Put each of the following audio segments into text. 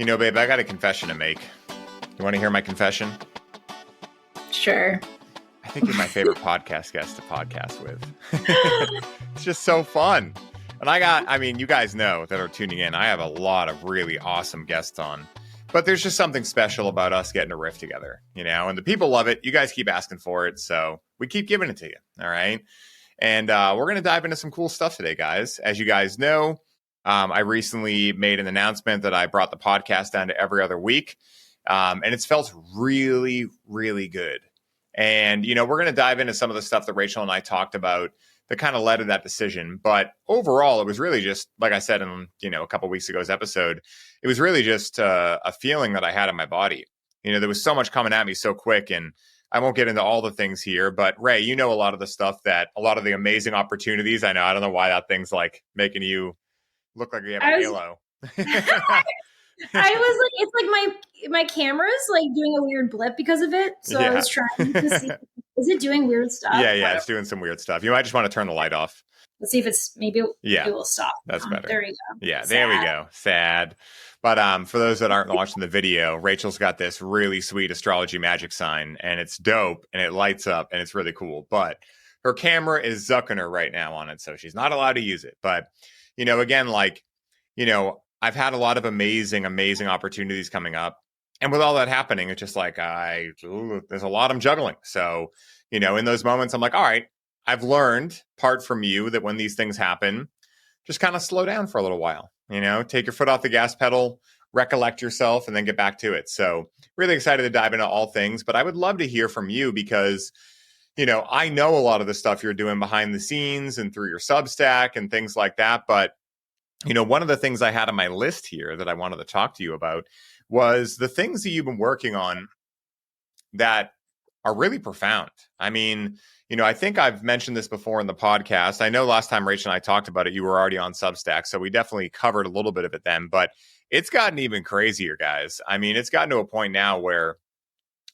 You know, babe, I got a confession to make. You want to hear my confession? Sure. I think you're my favorite podcast guest to podcast with. It's just so fun. And you guys know that are tuning in, I have a lot of really awesome guests on. But there's just something special about us getting a riff together, you know, and the people love it. You guys keep asking for it, so we keep giving it to you, all right? And we're going to dive into some cool stuff today, guys. As you guys know, I recently made an announcement that I brought the podcast down to every other week, and it's felt really, really good. And, you know, we're going to dive into some of the stuff that Rachel and I talked about that kind of led to that decision. But overall, it was really just, like I said in, you know, a couple of weeks ago's episode, it was really just a feeling that I had in my body. You know, there was so much coming at me so quick, and I won't get into all the things here, but Ray, you know, a lot of the stuff a lot of the amazing opportunities. I know, I don't know why that thing's like making you look like you have a halo. I was like, it's like my camera's like doing a weird blip because of it. So I was trying to see, is it doing weird stuff? Yeah, it's doing some weird stuff. You might just want to turn the light off. Let's see if it will stop. That's better. There you go. Yeah, there we go. Sad. But for those that aren't watching the video, Rachel's got this really sweet astrology magic sign, and it's dope, and it lights up, and it's really cool. But her camera is zucking her right now on it, so she's not allowed to use it. But, you know, again, like, you know, I've had a lot of amazing, amazing opportunities coming up. And with all that happening, it's just like, there's a lot I'm juggling. So, you know, in those moments, I'm like, all right, I've learned, part from you, that when these things happen, just kind of slow down for a little while, you know, take your foot off the gas pedal, recollect yourself, and then get back to it. So really excited to dive into all things, but I would love to hear from you because, you know, I know a lot of the stuff you're doing behind the scenes and through your Substack and things like that. But, you know, one of the things I had on my list here that I wanted to talk to you about was the things that you've been working on that are really profound. I mean, you know, I think I've mentioned this before in the podcast. I know last time Rachel and I talked about it, you were already on Substack, so we definitely covered a little bit of it then, but it's gotten even crazier, guys. I mean, it's gotten to a point now where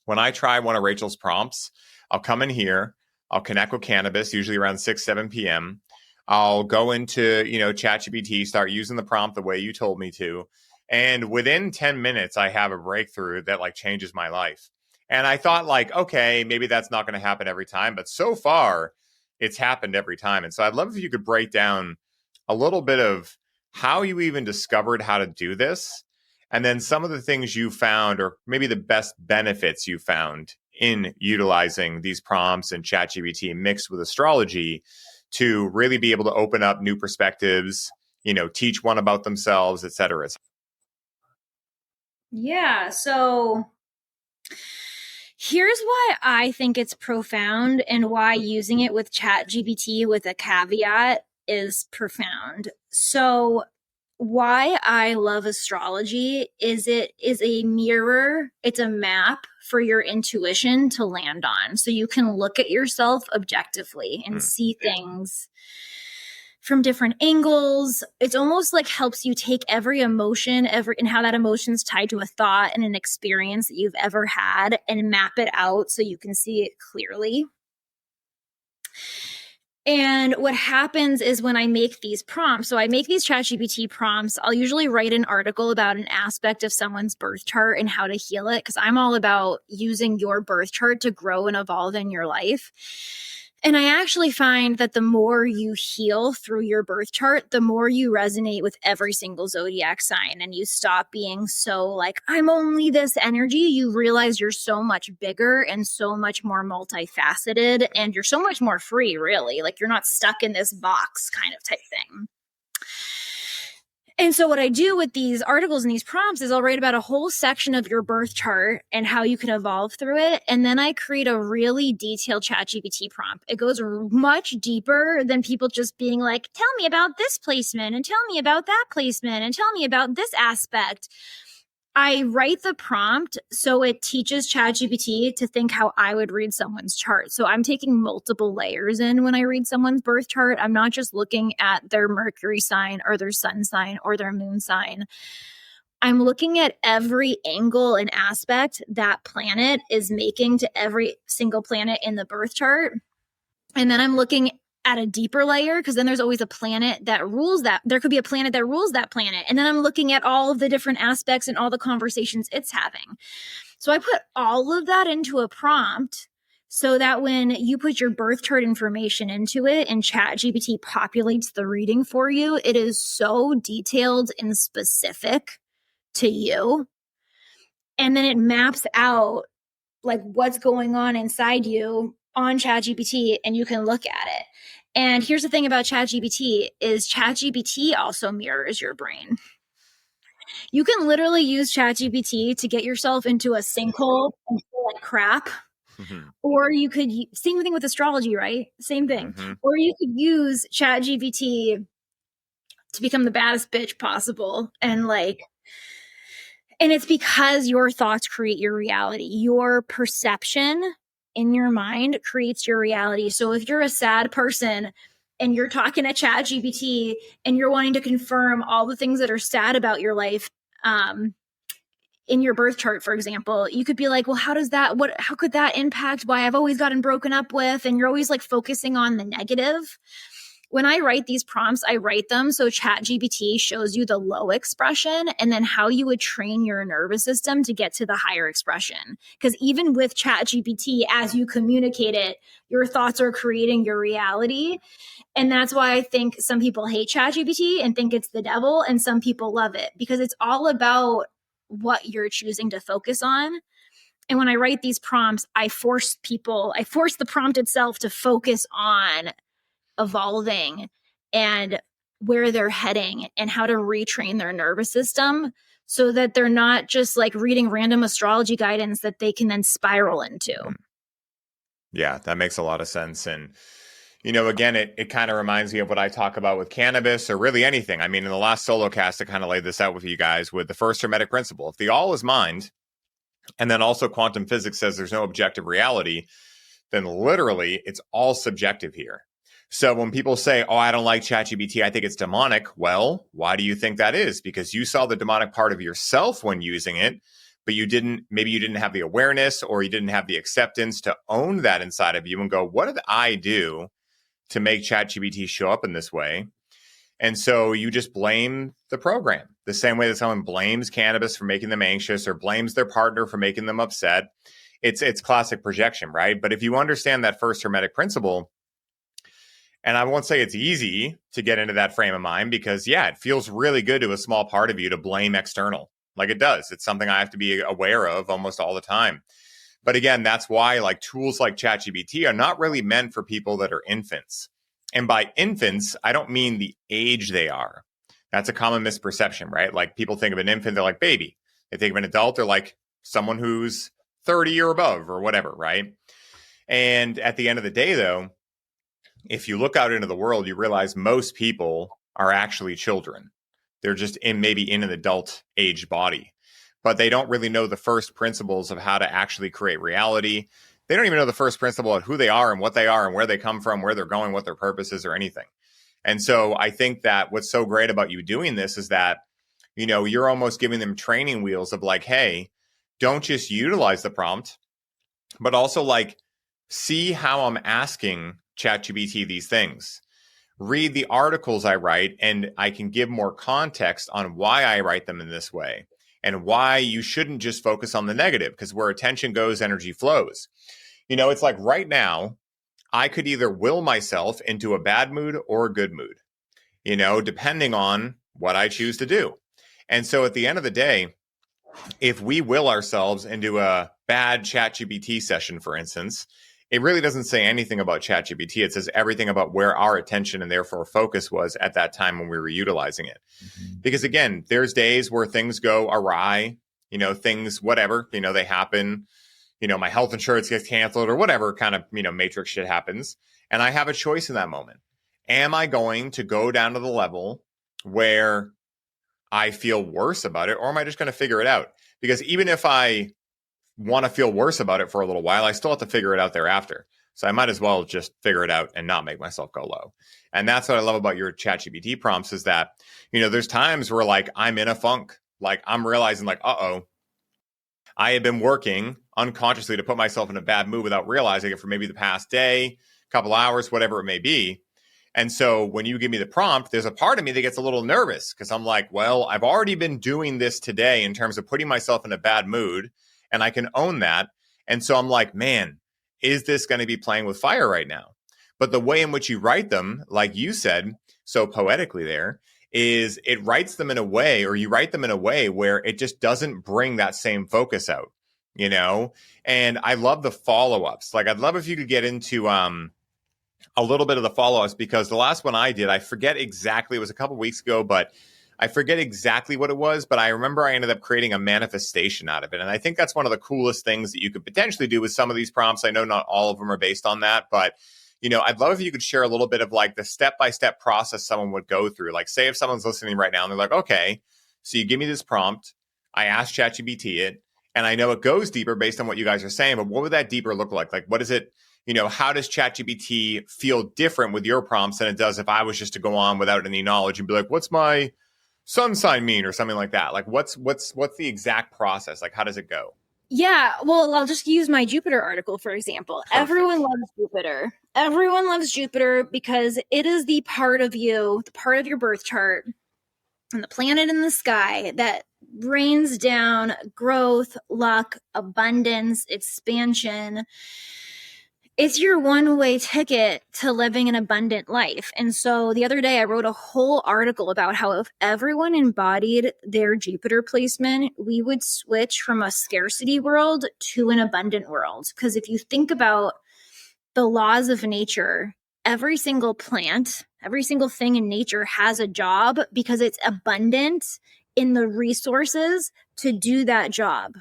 when I try one of Rachel's prompts, I'll come in here, I'll connect with cannabis, usually around 6, 7 p.m. I'll go into, you know, ChatGPT, start using the prompt the way you told me to. And within 10 minutes, I have a breakthrough that like changes my life. And I thought like, okay, maybe that's not going to happen every time. But so far, it's happened every time. And so I'd love if you could break down a little bit of how you even discovered how to do this. And then some of the things you found, or maybe the best benefits you found in utilizing these prompts and ChatGPT mixed with astrology to really be able to open up new perspectives, you know, teach one about themselves, et cetera. Yeah. So here's why I think it's profound and why using it with ChatGPT with a caveat is profound. So why I love astrology is it is a mirror, it's a map for your intuition to land on. So you can look at yourself objectively and see things from different angles. It's almost like helps you take every emotion, and how that emotion's tied to a thought and an experience that you've ever had and map it out so you can see it clearly. And what happens is when I make these prompts, so I make these ChatGPT prompts, I'll usually write an article about an aspect of someone's birth chart and how to heal it, because I'm all about using your birth chart to grow and evolve in your life. And I actually find that the more you heal through your birth chart, the more you resonate with every single zodiac sign, and you stop being so like, I'm only this energy. You realize you're so much bigger and so much more multifaceted, and you're so much more free, really. Like you're not stuck in this box kind of type thing. And so what I do with these articles and these prompts is I'll write about a whole section of your birth chart and how you can evolve through it. And then I create a really detailed ChatGPT prompt. It goes much deeper than people just being like, tell me about this placement and tell me about that placement and tell me about this aspect. I write the prompt so it teaches ChatGPT to think how I would read someone's chart. So I'm taking multiple layers in when I read someone's birth chart. I'm not just looking at their Mercury sign or their sun sign or their moon sign. I'm looking at every angle and aspect that planet is making to every single planet in the birth chart. And then I'm looking at a deeper layer, because then there's always a planet that rules that. There could be a planet that rules that planet. And then I'm looking at all of the different aspects and all the conversations it's having. So I put all of that into a prompt so that when you put your birth chart information into it and ChatGPT populates the reading for you, it is so detailed and specific to you. And then it maps out like what's going on inside you on ChatGPT, and you can look at it. And here's the thing about ChatGPT is ChatGPT also mirrors your brain. You can literally use ChatGPT to get yourself into a sinkhole and feel like crap. Mm-hmm. Or you could, same thing with astrology, right? Same thing. Mm-hmm. Or you could use ChatGPT to become the baddest bitch possible. And it's because your thoughts create your reality. Your perception in your mind creates your reality. So if you're a sad person and you're talking to ChatGPT and you're wanting to confirm all the things that are sad about your life, in your birth chart, for example, you could be like, well, how could that impact why I've always gotten broken up with? And you're always like focusing on the negative. When I write these prompts, I write them so ChatGPT shows you the low expression and then how you would train your nervous system to get to the higher expression. Because even with ChatGPT, as you communicate it, your thoughts are creating your reality. And that's why I think some people hate ChatGPT and think it's the devil, and some people love it because it's all about what you're choosing to focus on. And when I write these prompts, I force the prompt itself to focus on evolving and where they're heading and how to retrain their nervous system so that they're not just like reading random astrology guidance that they can then spiral into. Yeah, that makes a lot of sense. And, again, it kind of reminds me of what I talk about with cannabis or really anything. I mean, in the last solo cast, I kind of laid this out with you guys with the first Hermetic principle. If the all is mind, and then also quantum physics says there's no objective reality, then literally it's all subjective here. So when people say, oh, I don't like ChatGPT, I think it's demonic. Well, why do you think that is? Because you saw the demonic part of yourself when using it, but maybe you didn't have the awareness or you didn't have the acceptance to own that inside of you and go, what did I do to make ChatGPT show up in this way? And so you just blame the program the same way that someone blames cannabis for making them anxious or blames their partner for making them upset. It's classic projection, right? But if you understand that first Hermetic principle, and I won't say it's easy to get into that frame of mind because, yeah, it feels really good to a small part of you to blame external. Like it does. It's something I have to be aware of almost all the time. But again, that's why like tools like ChatGPT are not really meant for people that are infants. And by infants, I don't mean the age they are. That's a common misperception, right? Like people think of an infant, they're like baby. They think of an adult, they're like someone who's 30 or above or whatever, right? And at the end of the day, though, if you look out into the world, you realize most people are actually children. They're just maybe in an adult age body, but they don't really know the first principles of how to actually create reality. They don't even know the first principle of who they are and what they are and where they come from, where they're going, what their purpose is or anything. And so I think that what's so great about you doing this is that, you're almost giving them training wheels of like, hey, don't just utilize the prompt, but also like see how I'm asking ChatGPT these things. Read the articles I write, and I can give more context on why I write them in this way and why you shouldn't just focus on the negative, because where attention goes, energy flows. It's like right now, I could either will myself into a bad mood or a good mood, depending on what I choose to do. And so at the end of the day, if we will ourselves into a bad ChatGPT session, for instance, it really doesn't say anything about ChatGPT. It says everything about where our attention and therefore focus was at that time when we were utilizing it. Because again, there's days where things go awry, things, whatever, they happen, my health insurance gets canceled or whatever kind of, matrix shit happens. And I have a choice in that moment. Am I going to go down to the level where I feel worse about it, or am I just going to figure it out? Because even if I want to feel worse about it for a little while, I still have to figure it out thereafter. So I might as well just figure it out and not make myself go low. And that's what I love about your ChatGPT prompts is that, there's times where like I'm in a funk, like I'm realizing like, I have been working unconsciously to put myself in a bad mood without realizing it for maybe the past day, couple hours, whatever it may be. And so when you give me the prompt, there's a part of me that gets a little nervous because I'm like, well, I've already been doing this today in terms of putting myself in a bad mood, and I can own that. And so I'm like, man, is this going to be playing with fire right now? But the way in which you write them, like you said so poetically there, is it writes them in a way, or you write them in a way where it just doesn't bring that same focus out, you know? And I love the follow-ups. Like, I'd love if you could get into a little bit of the follow-ups, because the last one I did, I forget exactly, it was a couple weeks ago, but I forget exactly what it was, but I remember I ended up creating a manifestation out of it. And I think that's one of the coolest things that you could potentially do with some of these prompts. I know not all of them are based on that, but you know, I'd love if you could share a little bit of like the step-by-step process someone would go through. Like, say if someone's listening right now and they're like, okay, so you give me this prompt, I ask ChatGPT it, and I know it goes deeper based on what you guys are saying, but what would that deeper look like? Like, what is it? You know, how does ChatGPT feel different with your prompts than it does if I was just to go on without any knowledge and be like, what's my sun sign mean, or something like that? Like, what's the exact process? Like, how does it go? Yeah, well, I'll just use my Jupiter article, for example. Perfect. Everyone loves Jupiter. Everyone loves Jupiter because it is the part of you, the part of your birth chart, and the planet in the sky that rains down growth, luck, abundance, expansion. It's your one-way ticket to living an abundant life. And so the other day I wrote a whole article about how if everyone embodied their Jupiter placement, we would switch from a scarcity world to an abundant world. Because if you think about the laws of nature, every single plant, every single thing in nature has a job because it's abundant in the resources to do that job.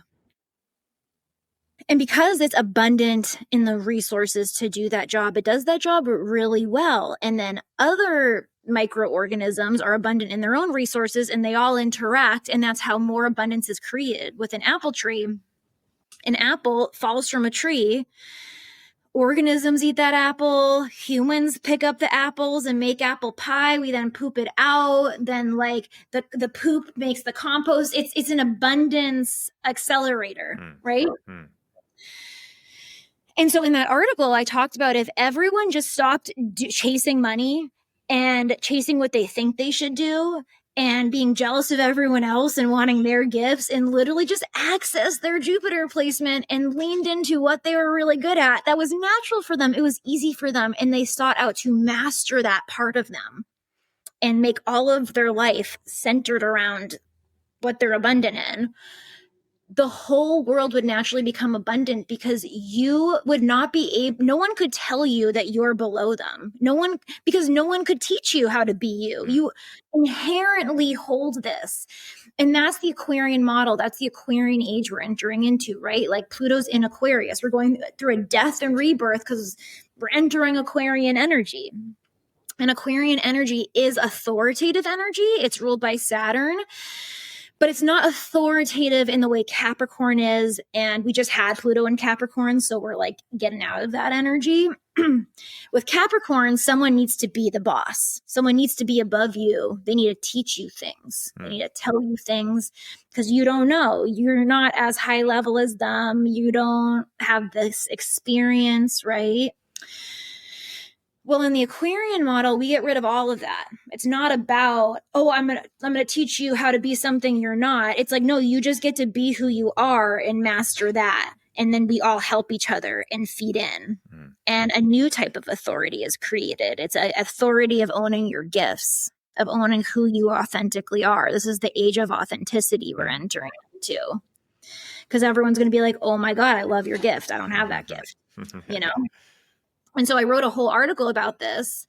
And because it's abundant in the resources to do that job, it does that job really well. And then other microorganisms are abundant in their own resources and they all interact. And that's how more abundance is created. With an apple tree, an apple falls from a tree. Organisms eat that apple. Humans pick up the apples and make apple pie. We then poop it out. Then like the poop makes the compost. It's an abundance accelerator, right? And so in that article, I talked about if everyone just stopped chasing money and chasing what they think they should do and being jealous of everyone else and wanting their gifts and literally just access their Jupiter placement and leaned into what they were really good at, that was natural for them. It was easy for them. And they sought out to master that part of them and make all of their life centered around what they're abundant in. The whole world would naturally become abundant because you would not be able, no one could tell you that you're below them. Because no one could teach you how to be you. You inherently hold this. And that's the Aquarian model. That's the Aquarian age we're entering into, right? Like Pluto's in Aquarius. We're going through a death and rebirth because we're entering Aquarian energy. And Aquarian energy is authoritative energy. It's ruled by Saturn. But it's not authoritative in the way Capricorn is. And we just had Pluto in Capricorn, so we're like getting out of that energy. With Capricorn, someone needs to be the boss. Someone needs to be above you. They need to teach you things. They need to tell you things because you don't know. You're not as high level as them. You don't have this experience, right? Well, in the Aquarian model, we get rid of all of that. It's not about, oh, I'm gonna teach you how to be something you're not. It's like, no, you just get to be who you are and master that. And then we all help each other and feed in. And a new type of authority is created. It's an authority of owning your gifts, of owning who you authentically are. This is the age of authenticity we're entering into. Because everyone's going to be like, oh my God, I love your gift. I don't have that gift, you know? And so I wrote a whole article about this.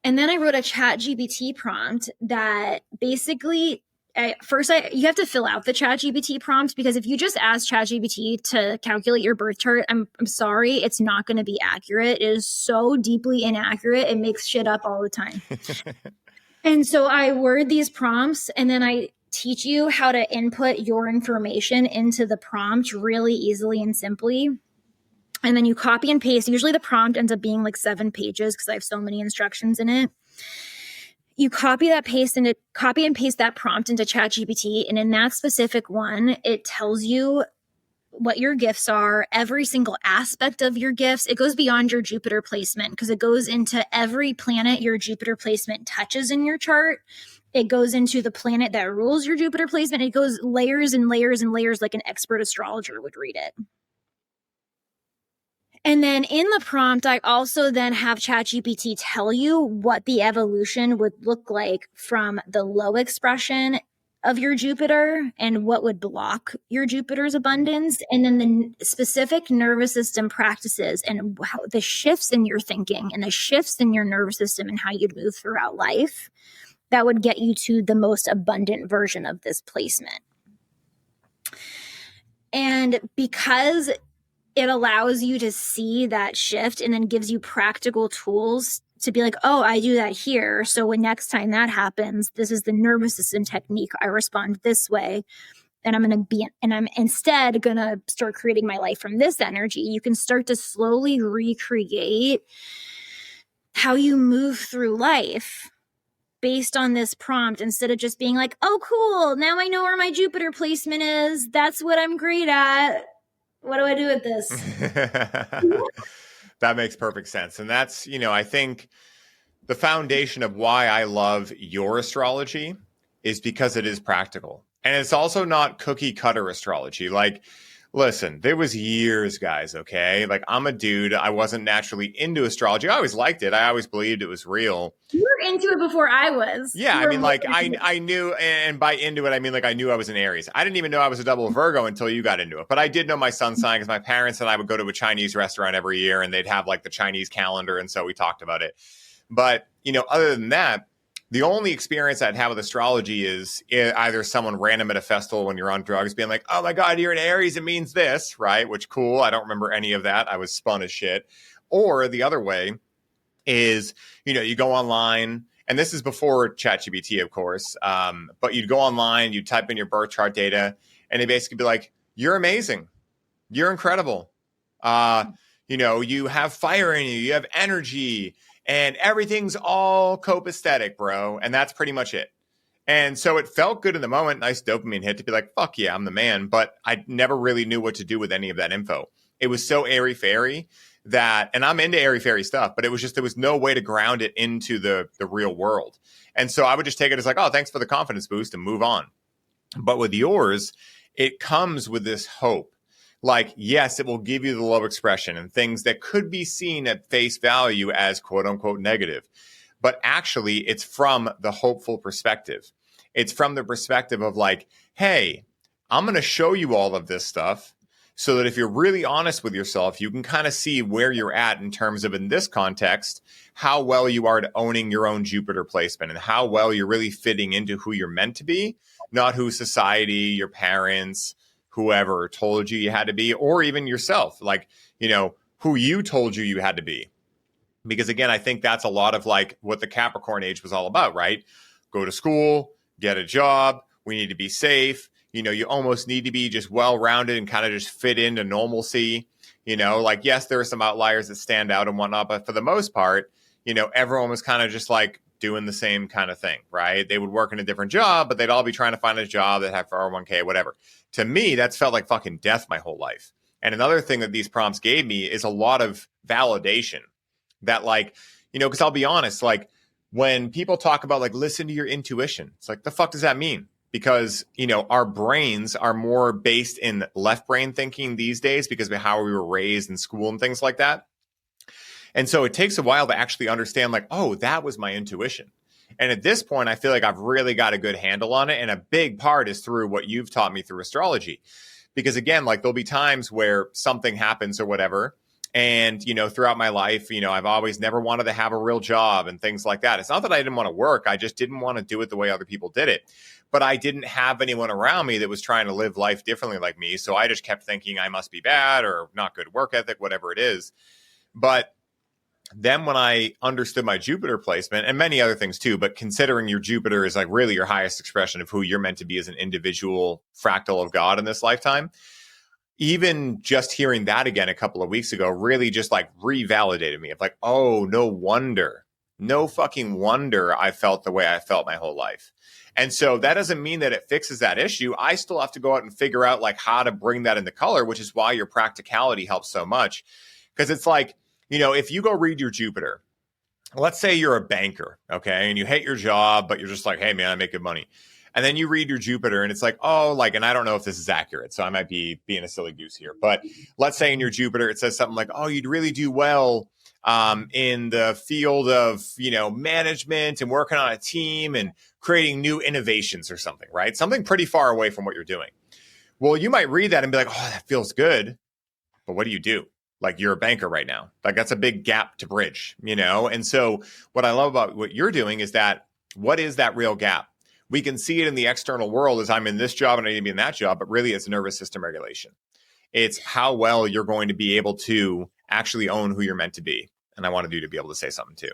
And then I wrote a ChatGPT prompt that basically, you have to fill out the ChatGPT prompt, because if you just ask ChatGPT to calculate your birth chart, I'm sorry, it's not going to be accurate. It is so deeply inaccurate. It makes shit up all the time. And so I word these prompts and then I teach you how to input your information into the prompt really easily and simply. And then you copy and paste. Usually the prompt ends up being like 7 pages because I have so many instructions in it. You copy and paste that prompt into ChatGPT. And in that specific one, it tells you what your gifts are, every single aspect of your gifts. It goes beyond your Jupiter placement because it goes into every planet your Jupiter placement touches in your chart. It goes into the planet that rules your Jupiter placement. It goes layers and layers and layers like an expert astrologer would read it. And then in the prompt, I also then have ChatGPT tell you what the evolution would look like from the low expression of your Jupiter and what would block your Jupiter's abundance. And then the specific nervous system practices and how the shifts in your thinking and the shifts in your nervous system and how you'd move throughout life that would get you to the most abundant version of this placement. And because it allows you to see that shift and then gives you practical tools to be like, oh, I do that here. So when next time that happens, this is the nervous system technique. I respond this way. And I'm instead going to start creating my life from this energy. You can start to slowly recreate how you move through life based on this prompt instead of just being like, oh, cool. Now I know where my Jupiter placement is. That's what I'm great at. What do I do with this? That makes perfect sense. And that's, I think the foundation of why I love your astrology is because it is practical. And it's also not cookie cutter astrology. Like, listen, there was years, guys, okay? Like, I'm a dude. I wasn't naturally into astrology. I always liked it. I always believed it was real. You were into it before I was. Yeah, I mean, like, I knew, and by into it, I mean, like, I knew I was an Aries. I didn't even know I was a double Virgo until you got into it. But I did know my sun sign because my parents and I would go to a Chinese restaurant every year, and they'd have, like, the Chinese calendar, and so we talked about it. But, other than that, the only experience I'd have with astrology is either someone random at a festival when you're on drugs being like, oh my God, you're an Aries, it means this, right? Which, cool. I don't remember any of that. I was spun as shit. Or the other way is, you go online, and this is before ChatGPT, of course, but you'd go online, you'd type in your birth chart data, and they basically be like, you're amazing. You're incredible. You have fire in you. You have energy. And everything's all copacetic, bro. And that's pretty much it. And so it felt good in the moment. Nice dopamine hit to be like, fuck yeah, I'm the man. But I never really knew what to do with any of that info. It was so airy-fairy that, and I'm into airy-fairy stuff, but it was just, there was no way to ground it into the real world. And so I would just take it as like, oh, thanks for the confidence boost and move on. But with yours, it comes with this hope. Like, yes, it will give you the low expression and things that could be seen at face value as quote unquote negative. But actually, it's from the hopeful perspective. It's from the perspective of like, hey, I'm going to show you all of this stuff so that if you're really honest with yourself, you can kind of see where you're at in terms of, in this context, how well you are at owning your own Jupiter placement and how well you're really fitting into who you're meant to be, not who society, your parents, whoever told you had to be, or even yourself, like, who you told you had to be. Because again, I think that's a lot of like what the Capricorn age was all about, right? Go to school, get a job. We need to be safe. You almost need to be just well-rounded and kind of just fit into normalcy. Like, yes, there are some outliers that stand out and whatnot, but for the most part, everyone was kind of just like doing the same kind of thing, right? They would work in a different job, but they'd all be trying to find a job that had 401k, whatever. To me, that's felt like fucking death my whole life. And another thing that these prompts gave me is a lot of validation that, like, because I'll be honest, like, when people talk about like, listen to your intuition, it's like, the fuck does that mean? Because, our brains are more based in left brain thinking these days because of how we were raised in school and things like that. And so it takes a while to actually understand like, oh, that was my intuition. And at this point, I feel like I've really got a good handle on it. And a big part is through what you've taught me through astrology. Because again, like, there'll be times where something happens or whatever. And, throughout my life, I've always never wanted to have a real job and things like that. It's not that I didn't want to work. I just didn't want to do it the way other people did it. But I didn't have anyone around me that was trying to live life differently like me. So I just kept thinking I must be bad or not good work ethic, whatever it is. But then when I understood my Jupiter placement and many other things too, but considering your Jupiter is like really your highest expression of who you're meant to be as an individual fractal of God in this lifetime, even just hearing that again a couple of weeks ago really just like revalidated me of like, oh, no fucking wonder I felt the way I felt my whole life. And so that doesn't mean that it fixes that issue. I still have to go out and figure out like how to bring that into color, which is why your practicality helps so much. Because it's like, if you go read your Jupiter, let's say you're a banker, okay, and you hate your job, but you're just like, hey, man, I make good money. And then you read your Jupiter and it's like, oh, like, and I don't know if this is accurate, so I might be being a silly goose here. But let's say in your Jupiter, it says something like, oh, you'd really do well in the field of, management and working on a team and creating new innovations or something, right? Something pretty far away from what you're doing. Well, you might read that and be like, oh, that feels good. But what do you do? Like, you're a banker right now. Like, that's a big gap to bridge, And so what I love about what you're doing is that, what is that real gap? We can see it in the external world as I'm in this job and I need to be in that job, but really it's nervous system regulation. It's how well you're going to be able to actually own who you're meant to be. And I wanted you to be able to say something too.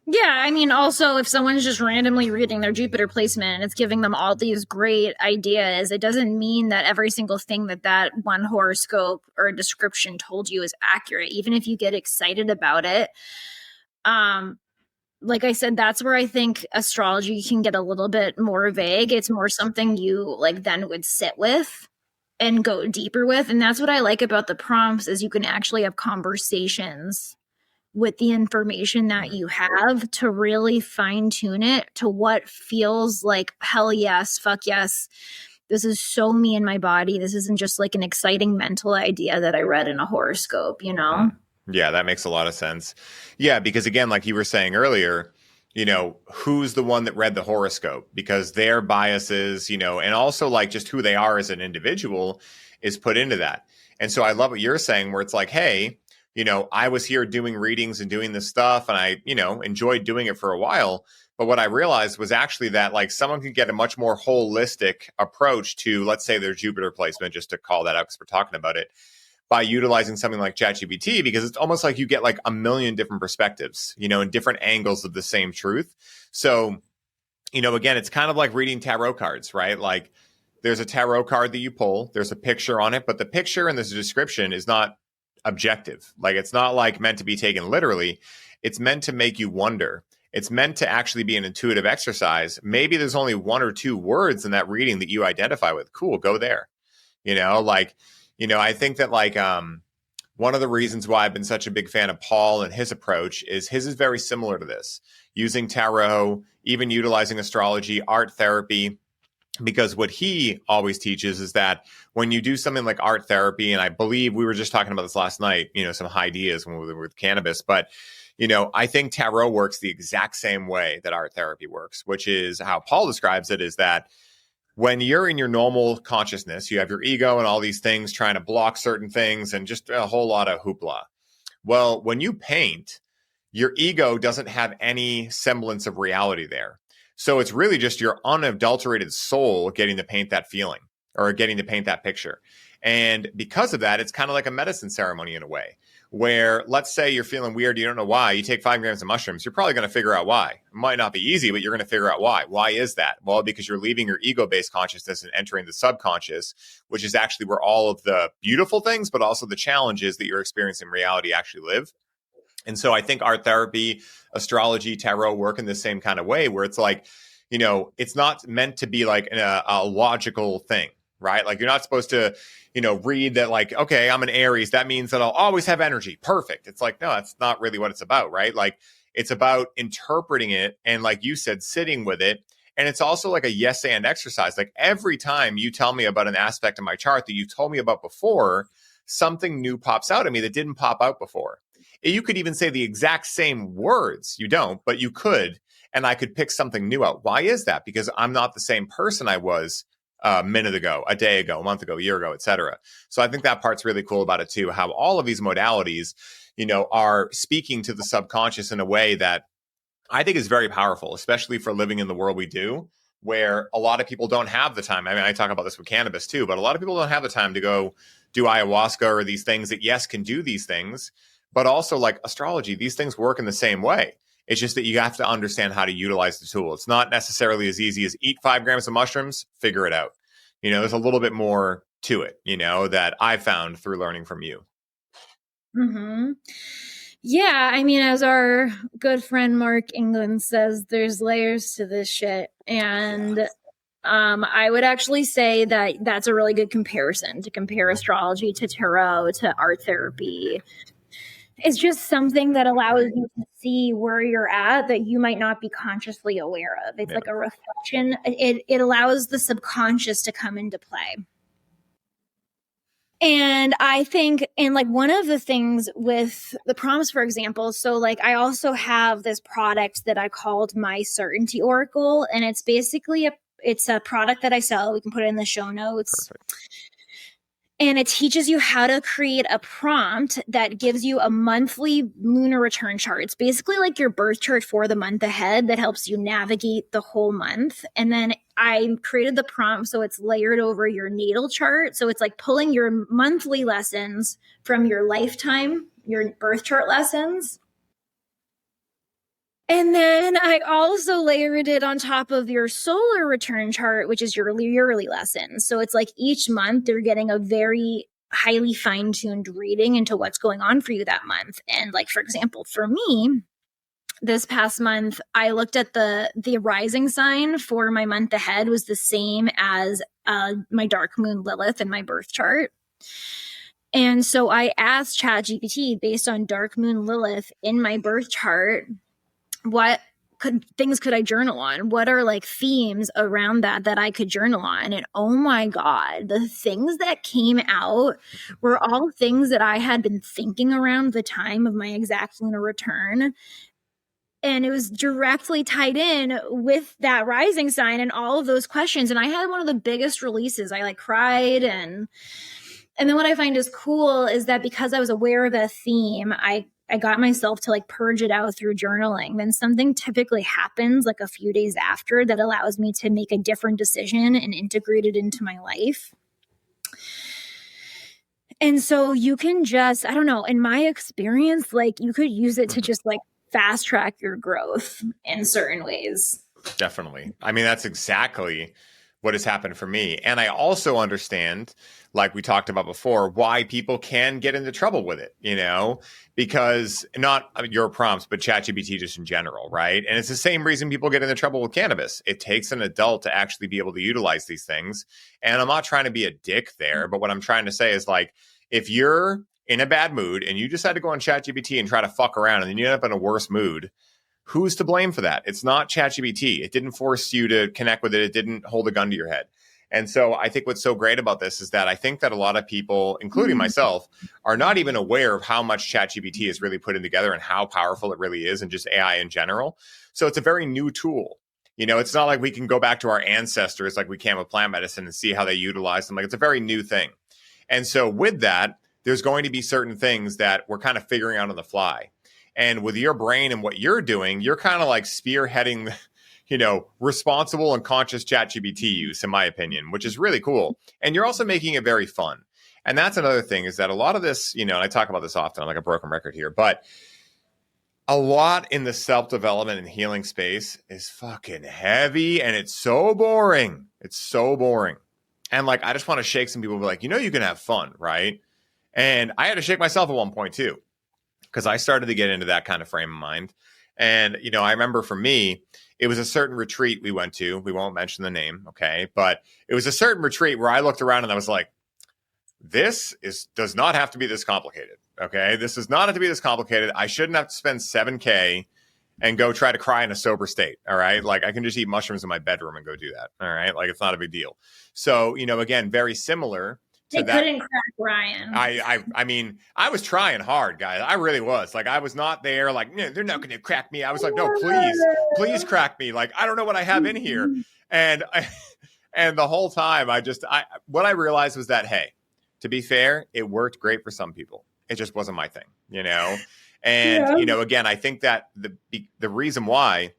Yeah, I mean, also, if someone's just randomly reading their Jupiter placement and it's giving them all these great ideas, it doesn't mean that every single thing that one horoscope or description told you is accurate, even if you get excited about it. Like I said, that's where I think astrology can get a little bit more vague. It's more something you like then would sit with and go deeper with. And that's what I like about the prompts, is you can actually have conversations with the information that you have to really fine tune it to what feels like hell yes, fuck yes. This is so me in my body. This isn't just like an exciting mental idea that I read in a horoscope, Yeah, that makes a lot of sense. Yeah, because again, like you were saying earlier, who's the one that read the horoscope? Because their biases, and also like just who they are as an individual is put into that. And so I love what you're saying, where it's like, hey, I was here doing readings and doing this stuff, and I, enjoyed doing it for a while. But what I realized was actually that like someone could get a much more holistic approach to, let's say, their Jupiter placement, just to call that out because we're talking about it, by utilizing something like ChatGPT, because it's almost like you get like a million different perspectives, and different angles of the same truth. So, again, it's kind of like reading tarot cards, right? Like there's a tarot card that you pull, there's a picture on it, but the picture and this description is not objective. Like it's not like meant to be taken literally. It's meant to make you wonder. It's meant to actually be an intuitive exercise. Maybe there's only one or two words in that reading that you identify with. Cool, go there. I think that like one of the reasons why I've been such a big fan of Paul and his approach is his is very similar to this, using tarot, even utilizing astrology, art therapy, because what he always teaches is that when you do something like art therapy, and I believe we were just talking about this last night, some ideas when we were with cannabis, but I think tarot works the exact same way that art therapy works, which is how Paul describes it, is that when you're in your normal consciousness, you have your ego and all these things trying to block certain things and just a whole lot of hoopla. Well, when you paint, your ego doesn't have any semblance of reality there. So it's really just your unadulterated soul getting to paint that feeling or getting to paint that picture. And because of that, it's kind of like a medicine ceremony in a way, where let's say you're feeling weird, you don't know why, you take 5 grams of mushrooms, you're probably going to figure out why. It might not be easy, but you're going to figure out why. Why is that? Well, because you're leaving your ego-based consciousness and entering the subconscious, which is actually where all of the beautiful things, but also the challenges that you're experiencing in reality actually live. And so I think art therapy, astrology, tarot work in the same kind of way, where it's like, it's not meant to be like a logical thing, right? Like you're not supposed to, read that like, okay, I'm an Aries, that means that I'll always have energy. Perfect. It's like, no, that's not really what it's about, right? Like it's about interpreting it and, like you said, sitting with it. And it's also like a yes and exercise. Like every time you tell me about an aspect of my chart that you told me about before, something new pops out at me that didn't pop out before. You could even say the exact same words. You don't, but you could. And I could pick something new out. Why is that? Because I'm not the same person I was a minute ago, a day ago, a month ago, a year ago, et cetera. So I think that part's really cool about it too, how all of these modalities, are speaking to the subconscious in a way that I think is very powerful, especially for living in the world we do, where a lot of people don't have the time. I mean, I talk about this with cannabis too, but a lot of people don't have the time to go do ayahuasca or these things that, yes, can do these things, but also like astrology, these things work in the same way. It's just that you have to understand how to utilize the tool. It's not necessarily as easy as eat 5 grams of mushrooms, figure it out. There's a little bit more to it, that I found through learning from you. Mm-hmm. Yeah, I mean, as our good friend Mark England says, there's layers to this shit. And I would actually say that that's a really good comparison to compare astrology to tarot to art therapy. It's just something that allows you to see where you're at that you might not be consciously aware of. It's like a reflection. It allows the subconscious to come into play. And I think, and like one of the things with the prompts, for example, so like I also have this product that I called my Certainty Oracle, and it's basically it's a product that I sell. We can put it in the show notes. Perfect. And it teaches you how to create a prompt that gives you a monthly lunar return chart. It's basically like your birth chart for the month ahead that helps you navigate the whole month. And then I created the prompt so it's layered over your natal chart. So it's like pulling your monthly lessons from your lifetime, your birth chart lessons. And then I also layered it on top of your solar return chart, which is your yearly lessons. So it's like each month you're getting a very highly fine-tuned reading into what's going on for you that month. And like, for example, for me, this past month, I looked at the rising sign for my month ahead was the same as my dark moon Lilith in my birth chart. And so I asked ChatGPT based on dark moon Lilith in my birth chart, what things could I journal on? What are like themes around that I could journal on? And oh my God, the things that came out were all things that I had been thinking around the time of my exact lunar return. And it was directly tied in with that rising sign and all of those questions. And I had one of the biggest releases. I like cried. And then what I find is cool is that because I was aware of a theme, I got myself to like purge it out through journaling. Then something typically happens like a few days after that allows me to make a different decision and integrate it into my life. And so you can just, I don't know, in my experience, like you could use it to just like fast track your growth in certain ways. Definitely. I mean, that's exactly what has happened for me. And I also understand, like we talked about before, why people can get into trouble with it, you know, because not your prompts, but ChatGPT just in general, right? And it's the same reason people get into trouble with cannabis. It takes an adult to actually be able to utilize these things. And I'm not trying to be a dick there, but what I'm trying to say is like, if you're in a bad mood and you decide to go on ChatGPT and try to fuck around and then you end up in a worse mood, who's to blame for that? It's not ChatGPT. It didn't force you to connect with it. It didn't hold a gun to your head. And so I think what's so great about this is that I think that a lot of people, including myself, are not even aware of how much ChatGPT is really putting together and how powerful it really is and just AI in general. So it's a very new tool. You know, it's not like we can go back to our ancestors like we can with plant medicine and see how they utilize them. Like it's a very new thing. And so with that, there's going to be certain things that we're kind of figuring out on the fly. And with your brain and what you're doing, you're kind of like spearheading, you know, responsible and conscious ChatGPT use, in my opinion, which is really cool. And you're also making it very fun. And that's another thing is that a lot of this, you know, and I talk about this often, I'm like a broken record here, but a lot in the self-development and healing space is fucking heavy and it's so boring. It's so boring. And like, I just want to shake some people, be like, you know, you can have fun, right? And I had to shake myself at one point too, because I started to get into that kind of frame of mind. And, you know, I remember for me, it was a certain retreat we went to. We won't mention the name, okay? But it was a certain retreat where I looked around and I was like, does not have to be this complicated, okay? This does not have to be this complicated. I shouldn't have to spend $7,000 and go try to cry in a sober state, all right? Like I can just eat mushrooms in my bedroom and go do that, all right? Like it's not a big deal. So, you know, again, very similar to that. Couldn't crack Ryan. I mean, I was trying hard, guys. I really was. Like, I was not there. Like, no, they're not going to crack me. I was like, no, please crack me. Like, I don't know what I have in here. And the whole time, what I realized was that, hey, to be fair, it worked great for some people. It just wasn't my thing, you know. And you know, again, I think that the reason why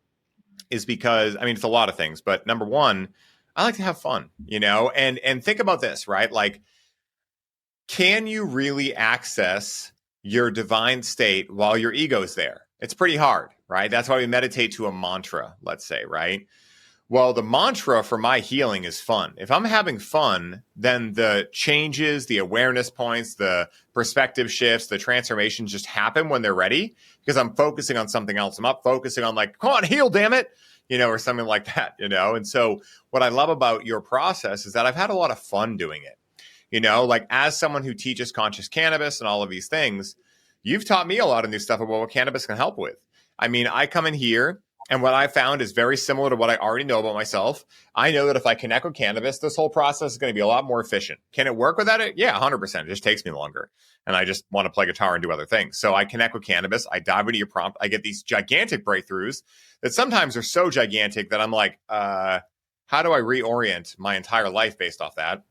is because, I mean, it's a lot of things, but number one, I like to have fun, you know. And think about this, right? Like, can you really access your divine state while your ego's there? It's pretty hard, right? That's why we meditate to a mantra, let's say, right? Well, the mantra for my healing is fun. If I'm having fun, then the changes, the awareness points, the perspective shifts, the transformations just happen when they're ready because I'm focusing on something else. I'm not focusing on like, come on, heal, damn it, or something like that, And so what I love about your process is that I've had a lot of fun doing it. Like as someone who teaches conscious cannabis and all of these things, you've taught me a lot of new stuff about what cannabis can help with. I mean, I come in here and what I found is very similar to what I already know about myself. I know that if I connect with cannabis, this whole process is going to be a lot more efficient. Can it work without it? Yeah, 100%. It just takes me longer. And I just want to play guitar and do other things. So I connect with cannabis. I dive into your prompt. I get these gigantic breakthroughs that sometimes are so gigantic that I'm like, how do I reorient my entire life based off that?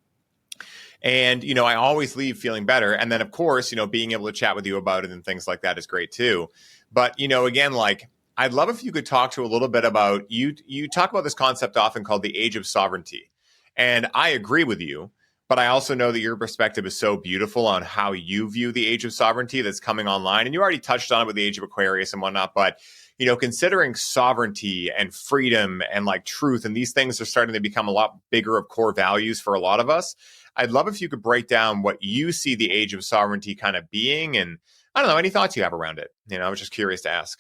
And, I always leave feeling better. And then, of course, being able to chat with you about it and things like that is great too. But, again, like, I'd love if you could talk to a little bit about, you talk about this concept often called the age of sovereignty. And I agree with you, but I also know that your perspective is so beautiful on how you view the age of sovereignty that's coming online. And you already touched on it with the age of Aquarius and whatnot, but considering sovereignty and freedom and like truth, and these things are starting to become a lot bigger of core values for a lot of us. I'd love if you could break down what you see the age of sovereignty kind of being. And I don't know, any thoughts you have around it? I was just curious to ask.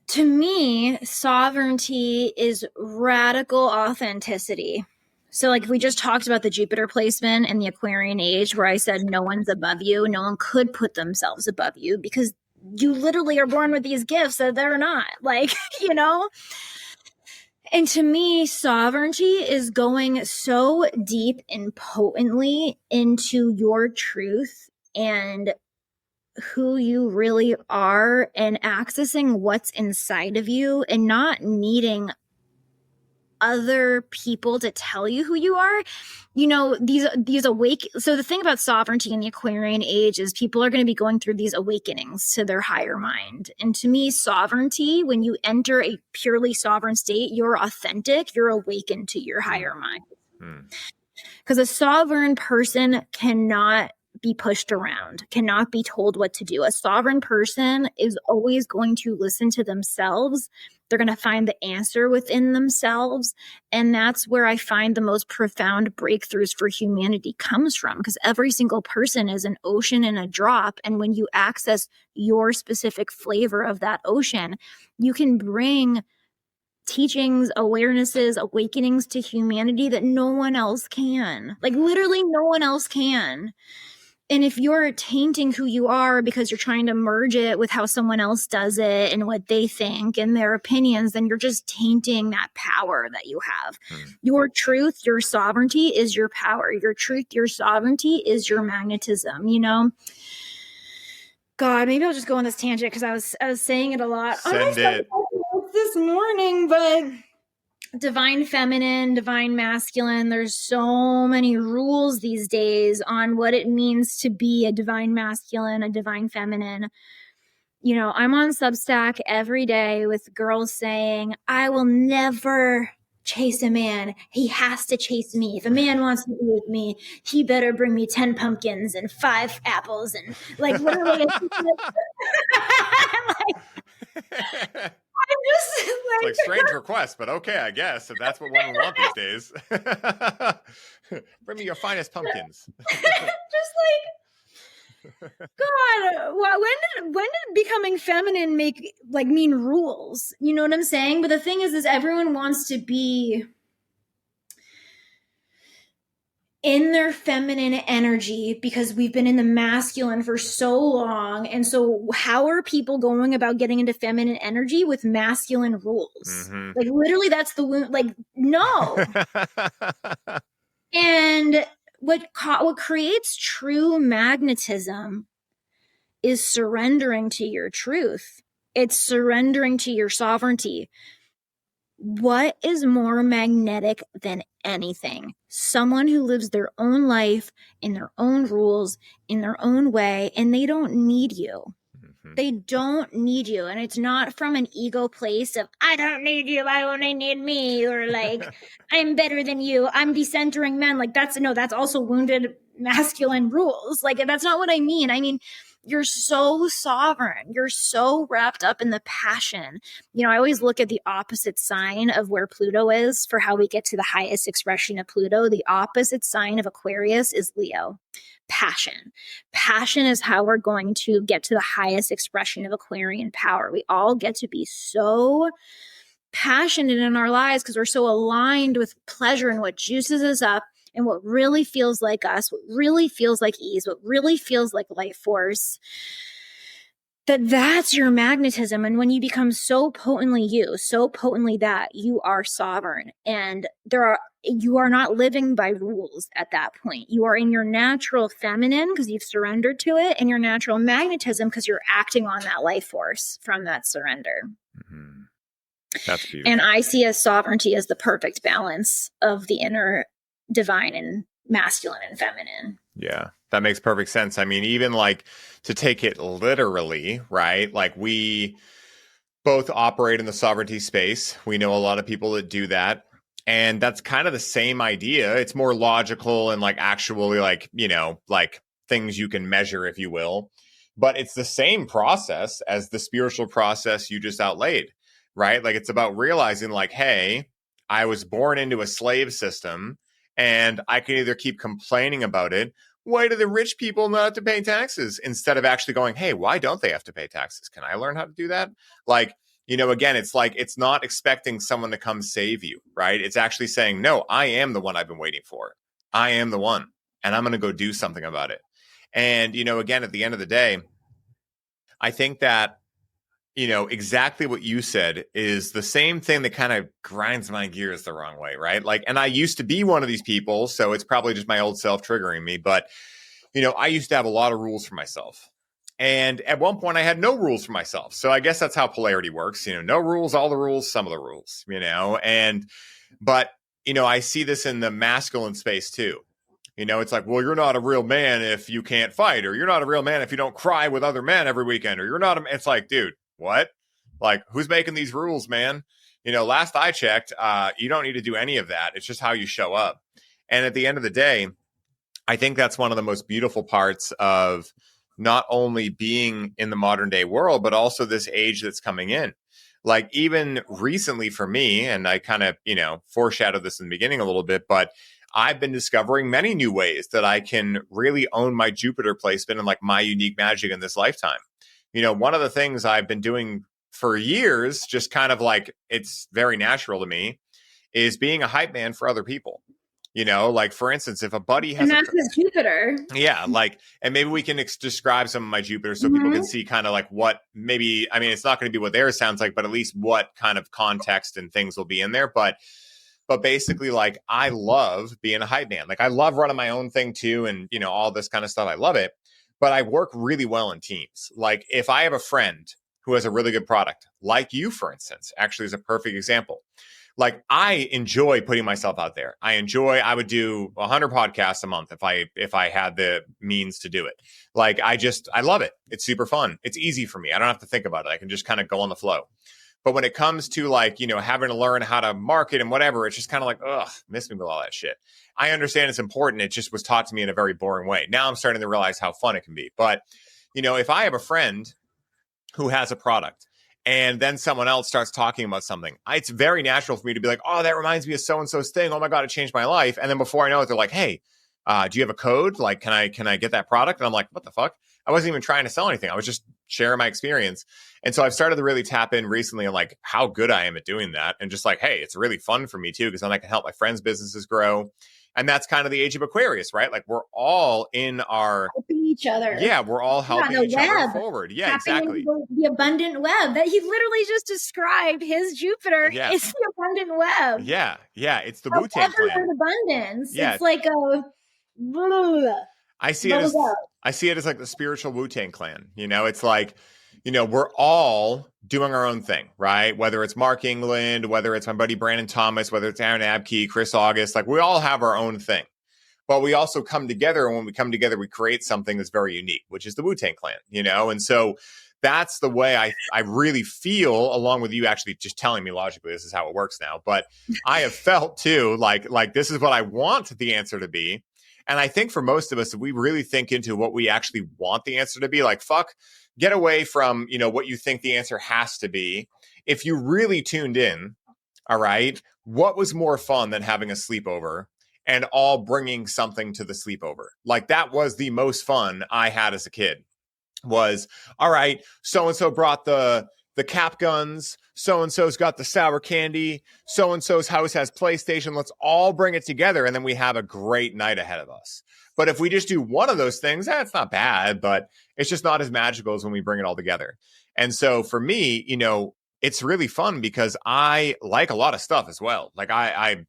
To me, sovereignty is radical authenticity. So like if we just talked about the Jupiter placement and the Aquarian age where I said no one's above you, no one could put themselves above you because you literally are born with these gifts that they're not, like, And to me, sovereignty is going so deep and potently into your truth and who you really are and accessing what's inside of you and not needing other people to tell you who you are. These awake. So the thing about sovereignty in the Aquarian age is people are going to be going through these awakenings to their higher mind. And to me, sovereignty, when you enter a purely sovereign state, you're authentic, you're awakened to your higher mind. Because a sovereign person cannot be pushed around, cannot be told what to do. A sovereign person is always going to listen to themselves. They're going to find the answer within themselves. And that's where I find the most profound breakthroughs for humanity comes from, because every single person is an ocean and a drop. And when you access your specific flavor of that ocean, you can bring teachings, awarenesses, awakenings to humanity that no one else can. Like literally no one else can. And if you're tainting who you are because you're trying to merge it with how someone else does it and what they think and their opinions, then you're just tainting that power that you have. Your truth, your sovereignty is your power. Your truth, your sovereignty is your magnetism, God, maybe I'll just go on this tangent because I was saying it a lot. Send it. This morning, but divine feminine, divine masculine. There's so many rules these days on what it means to be a divine masculine, a divine feminine. I'm on Substack every day with girls saying, I will never chase a man. He has to chase me. If a man wants to be with me, he better bring me 10 pumpkins and 5 apples and like literally. I'm just like strange request, but okay, I guess if that's what women want these days. Bring me your finest pumpkins. Just like, God, when did becoming feminine mean rules? You know what I'm saying? But the thing is everyone wants to be in their feminine energy because we've been in the masculine for so long. And so how are people going about getting into feminine energy with masculine rules? Like literally that's the wound. Like, no. And what creates true magnetism is surrendering to your truth. It's surrendering to your sovereignty. What is more magnetic than anything? Someone who lives their own life in their own rules, in their own way, and they don't need you. They don't need you. And it's not from an ego place of, I don't need you, I only need me, or like, I'm better than you, I'm decentering men. Like that's also wounded masculine rules. Like that's not what I mean. I mean, You're so sovereign. You're so wrapped up in the passion. You know, I always look at the opposite sign of where Pluto is for how we get to the highest expression of Pluto. The opposite sign of Aquarius is Leo. Passion. Passion is how we're going to get to the highest expression of Aquarian power. We all get to be so passionate in our lives because we're so aligned with pleasure and what juices us up and what really feels like us, what really feels like ease, what really feels like life force. That's your magnetism. And when you become so potently you, so potently that, you are sovereign. And you are not living by rules at that point. You are in your natural feminine because you've surrendered to it, and your natural magnetism because you're acting on that life force from that surrender. Mm-hmm. That's beautiful. And I see as sovereignty as the perfect balance of the inner divine and masculine and feminine. Yeah, that makes perfect sense. I mean, even like to take it literally, right? Like we both operate in the sovereignty space. We know a lot of people that do that. And that's kind of the same idea. It's more logical and like actually like, you know, like things you can measure, if you will. But it's the same process as the spiritual process you just outlaid. Right? Like it's about realizing like, hey, I was born into a slave system and I can either keep complaining about it. Why do the rich people not have to pay taxes? Instead of actually going, hey, why don't they have to pay taxes? Can I learn how to do that? Like, you know, again, it's like, it's not expecting someone to come save you, right? It's actually saying, no, I am the one I've been waiting for. I am the one, and I'm going to go do something about it. And, you know, again, at the end of the day, I think that, you know, exactly what you said is the same thing that kind of grinds my gears the wrong way, right? Like, and I used to be one of these people, so it's probably just my old self triggering me. But, you know, I used to have a lot of rules for myself. And at one point I had no rules for myself. So I guess that's how polarity works. You know, no rules, all the rules, some of the rules, you know, but, you know, I see this in the masculine space too. You know, it's like, well, you're not a real man if you can't fight, or you're not a real man if you don't cry with other men every weekend, or you're not it's like, dude, what? Like, who's making these rules, man? You know, last I checked, you don't need to do any of that. It's just how you show up. And at the end of the day, I think that's one of the most beautiful parts of not only being in the modern day world, but also this age that's coming in. Like even recently for me, and I kind of, you know, foreshadowed this in the beginning a little bit, but I've been discovering many new ways that I can really own my Jupiter placement and like my unique magic in this lifetime. You know, one of the things I've been doing for years, just kind of like it's very natural to me, is being a hype man for other people. You know, like for instance, if a buddy has, and that's his Jupiter. Yeah, like, and maybe we can describe some of my Jupiter so people can see kind of like what maybe, I mean, it's not going to be what theirs sounds like, but at least what kind of context and things will be in there. But basically, like, I love being a hype man. Like, I love running my own thing too, and you know, all this kind of stuff. I love it, but I work really well in teams. Like, if I have a friend who has a really good product, like you, for instance, actually is a perfect example. Like, I enjoy putting myself out there. I would do 100 podcasts a month if I had the means to do it. Like, I love it. It's super fun. It's easy for me. I don't have to think about it. I can just kind of go on the flow. But when it comes to like, you know, having to learn how to market and whatever, it's just kind of like, ugh, miss me with all that shit. I understand it's important. It just was taught to me in a very boring way. Now I'm starting to realize how fun it can be. But, you know, if I have a friend who has a product, and then someone else starts talking about something, it's very natural for me to be like, oh, that reminds me of so-and-so's thing. Oh my God, it changed my life. And then before I know it, they're like, hey, do you have a code? Like, can I get that product? And I'm like, what the fuck? I wasn't even trying to sell anything. I was just sharing my experience. And so I've started to really tap in recently on like how good I am at doing that. And just like, hey, it's really fun for me too, because then I can help my friends' businesses grow. And that's kind of the age of Aquarius, right? Like we're all in our helping each other. Yeah, we're all helping each other forward. Yeah, exactly. The abundant web that he literally just described. His Jupiter is the abundant web. Yeah, yeah. It's the Wu-Tang Clan. Abundance. Yeah. It's like a. I see it as like the spiritual Wu-Tang Clan. You know, it's like, you know, we're all doing our own thing, right? Whether it's Mark England, whether it's my buddy Brandon Thomas, whether it's Aaron Abkey, Chris August, like we all have our own thing. But we also come together, and when we come together, we create something that's very unique, which is the Wu-Tang Clan, you know? And so that's the way I really feel, along with you actually just telling me logically this is how it works now. But I have felt too, like this is what I want the answer to be. And I think for most of us, if we really think into what we actually want the answer to be, like, fuck, get away from, what you think the answer has to be. If you really tuned in, all right, what was more fun than having a sleepover and all bringing something to the sleepover? Like, that was the most fun I had as a kid. Was, all right, so-and-so brought the cap guns, so-and-so's got the sour candy, so-and-so's house has PlayStation, let's all bring it together, and then we have a great night ahead of us. But if we just do one of those things, it's not bad, but it's just not as magical as when we bring it all together. And so for me, it's really fun because I like a lot of stuff as well. Like I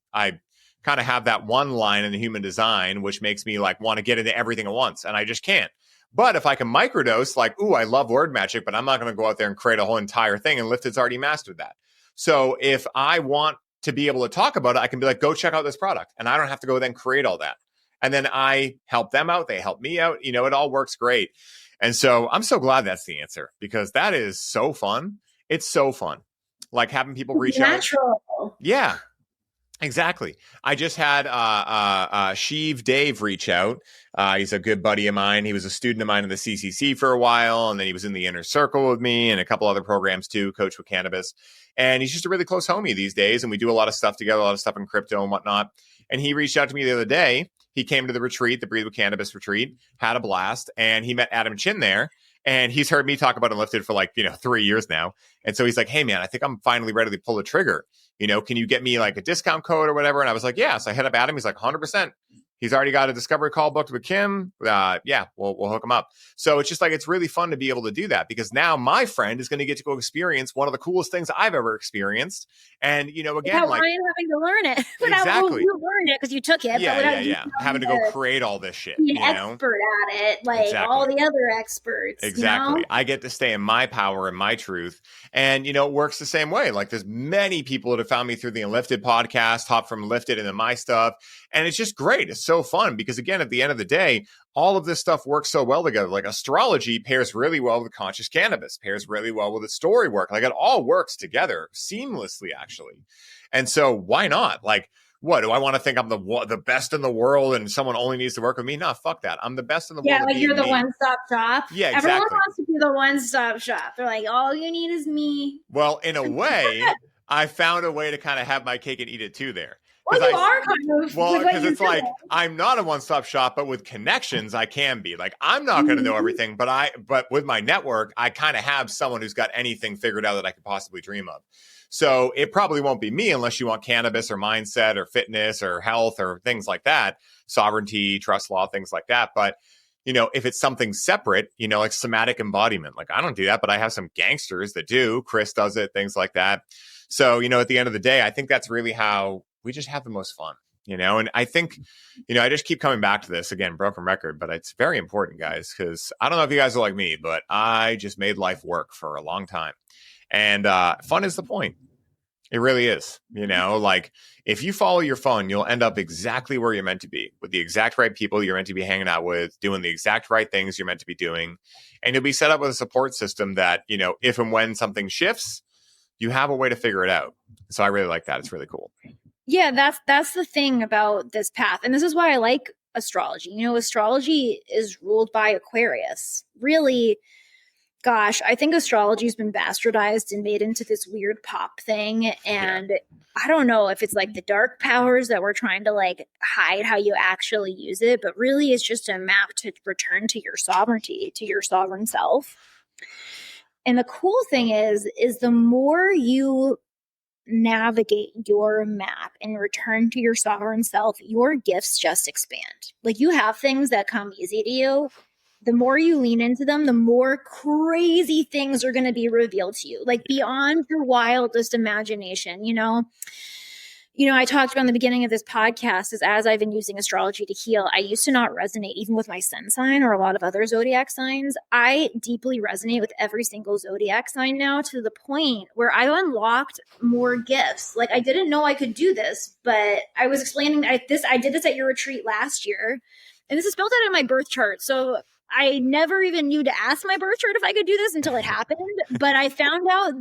kind of have that one line in the human design, which makes me like want to get into everything at once, and I just can't. But if I can microdose, like, ooh, I love word magic, but I'm not going to go out there and create a whole entire thing, and Lifted's already mastered that. So if I want to be able to talk about it, I can be like, go check out this product. And I don't have to go then create all that. And then I help them out. They help me out. It all works great. And so I'm so glad that's the answer, because that is so fun. It's so fun. Like having people reach Natural. out. Yeah. Exactly. I just had Sheev Dave reach out. He's a good buddy of mine. He was a student of mine in the CCC for a while, and then he was in the Inner Circle with me and a couple other programs too, Coach with Cannabis. And he's just a really close homie these days, and we do a lot of stuff together, a lot of stuff in crypto and whatnot. And he reached out to me the other day. He came to the retreat, the Breathe with Cannabis retreat, had a blast, and he met Adam Chin there. And he's heard me talk about Unlifted for 3 years now. And so he's like, hey, man, I think I'm finally ready to pull the trigger. Can you get me like a discount code or whatever? And I was like, yeah. So I hit up Adam. He's like, 100%. He's already got a discovery call booked with Kim. Yeah, we'll hook him up. So it's just like, it's really fun to be able to do that, because now my friend is going to get to go experience one of the coolest things I've ever experienced. And, again, without Ryan having to learn it. Exactly. You learned it because you took it. Yeah. Having to go create all this shit. Be an expert at it, like exactly. All the other experts. Exactly. I get to stay in my power and my truth. And, it works the same way. Like, there's many people that have found me through the Unlifted podcast, hop from Lifted into my stuff. And it's just great. It's so fun because, again, at the end of the day, all of this stuff works so well together. Like, astrology pairs really well with conscious cannabis, pairs really well with the story work. Like, it all works together seamlessly, actually. And so why not? Like, what do I want to think I'm the best in the world and someone only needs to work with me? No, fuck that. I'm the best in the world. Yeah, like you're the one-stop shop. Yeah, exactly. Everyone wants to be the one-stop shop. They're like, all you need is me. Well, in a way, I found a way to kind of have my cake and eat it too there. Well, you are kind of. Well, because it's like, I'm not a one-stop shop, but with connections, I can be. Like, I'm not going to know everything, but with my network, I kind of have someone who's got anything figured out that I could possibly dream of. So it probably won't be me unless you want cannabis or mindset or fitness or health or things like that, sovereignty, trust law, things like that. But, if it's something separate, like somatic embodiment, like I don't do that, but I have some gangsters that do. Chris does it, things like that. So, at the end of the day, I think that's really how we just have the most fun, and I think, I just keep coming back to this again, broken record, but it's very important, guys, because I don't know if you guys are like me, but I just made life work for a long time. And fun is the point. It really is. Like, if you follow your fun, you'll end up exactly where you're meant to be, with the exact right people you're meant to be hanging out with, doing the exact right things you're meant to be doing. And you'll be set up with a support system that, if and when something shifts, you have a way to figure it out. So I really like that. It's really cool. Yeah, that's the thing about this path. And this is why I like astrology. Astrology is ruled by Aquarius. Really, gosh, I think astrology has been bastardized and made into this weird pop thing. And I don't know if it's like the dark powers that we're trying to like hide how you actually use it, but really it's just a map to return to your sovereignty, to your sovereign self. And the cool thing is the more you navigate your map and return to your sovereign self, your gifts just expand. Like, you have things that come easy to you. The more you lean into them, the more crazy things are going to be revealed to you, like beyond your wildest imagination. I talked about in the beginning of this podcast is, as I've been using astrology to heal, I used to not resonate even with my sun sign or a lot of other zodiac signs. I deeply resonate with every single zodiac sign now, to the point where I've unlocked more gifts. Like, I didn't know I could do this, but I was explaining I did this at your retreat last year, and this is built out of my birth chart. So I never even knew to ask my birth chart if I could do this until it happened. But I found out,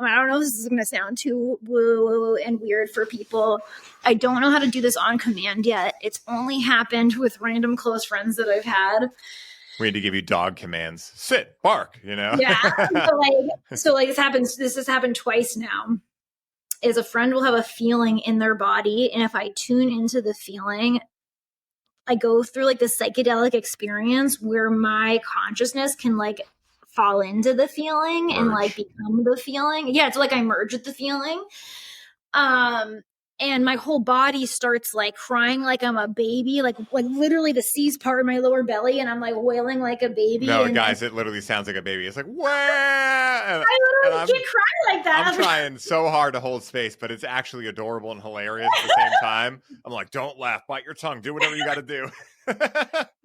I don't know if this is going to sound too woo and weird for people. I don't know how to do this on command yet. It's only happened with random close friends that I've had. We need to give you dog commands. Sit, bark, you know? Yeah. So this has happened twice now. Is a friend will have a feeling in their body. And if I tune into the feeling, I go through like this psychedelic experience where my consciousness can like fall into the feeling and like become the feeling. Yeah. It's like I merge with the feeling. And my whole body starts like crying like I'm a baby, like literally the C's part in my lower belly, and I'm like wailing like a baby. No, and guys, it literally sounds like a baby. It's like, wah! I literally can't cry like that. I'm trying so hard to hold space, but it's actually adorable and hilarious at the same time. I'm like, don't laugh, bite your tongue, do whatever you got to do.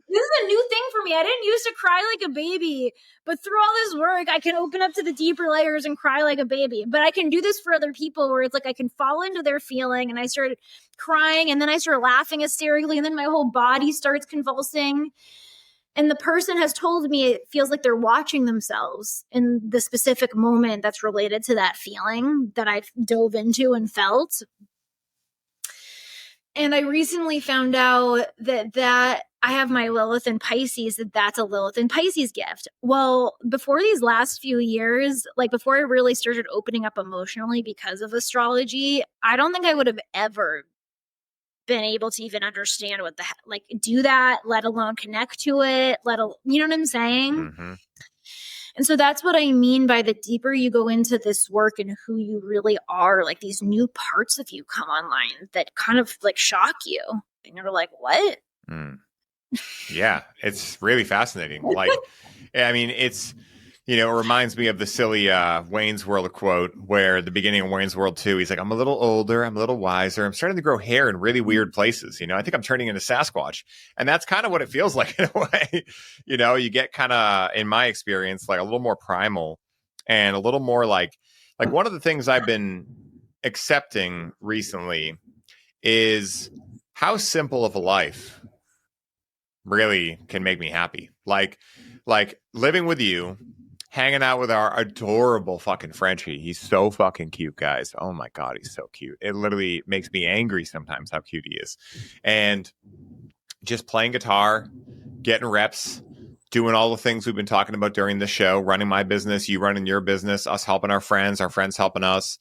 This is a new thing for me. I didn't used to cry like a baby, but through all this work, I can open up to the deeper layers and cry like a baby. But I can do this for other people where it's like I can fall into their feeling, and I started crying, and then I started laughing hysterically, and then my whole body starts convulsing. And the person has told me it feels like they're watching themselves in the specific moment that's related to that feeling that I've dove into and felt. And I recently found out that I have my Lilith in Pisces, that's a Lilith in Pisces gift. Well, before these last few years, like before I really started opening up emotionally because of astrology, I don't think I would have ever been able to even understand what do that, let alone connect to it, you know what I'm saying? Mm-hmm. And so that's what I mean by the deeper you go into this work and who you really are, like these new parts of you come online that kind of like shock you. And you're like, what? Yeah, it's really fascinating. Like, I mean, it's, it reminds me of the silly Wayne's World quote where at the beginning of Wayne's World 2, he's like, I'm a little older, I'm a little wiser, I'm starting to grow hair in really weird places. I think I'm turning into Sasquatch. And that's kind of what it feels like in a way. You get kind of, in my experience, like a little more primal and a little more like one of the things I've been accepting recently is how simple of a life really can make me happy. Like living with you, hanging out with our adorable fucking Frenchie. He's so fucking cute, guys. Oh my God, he's so cute. It literally makes me angry sometimes how cute he is. And just playing guitar, getting reps, doing all the things we've been talking about during the show, running my business, you running your business, us helping our friends helping us.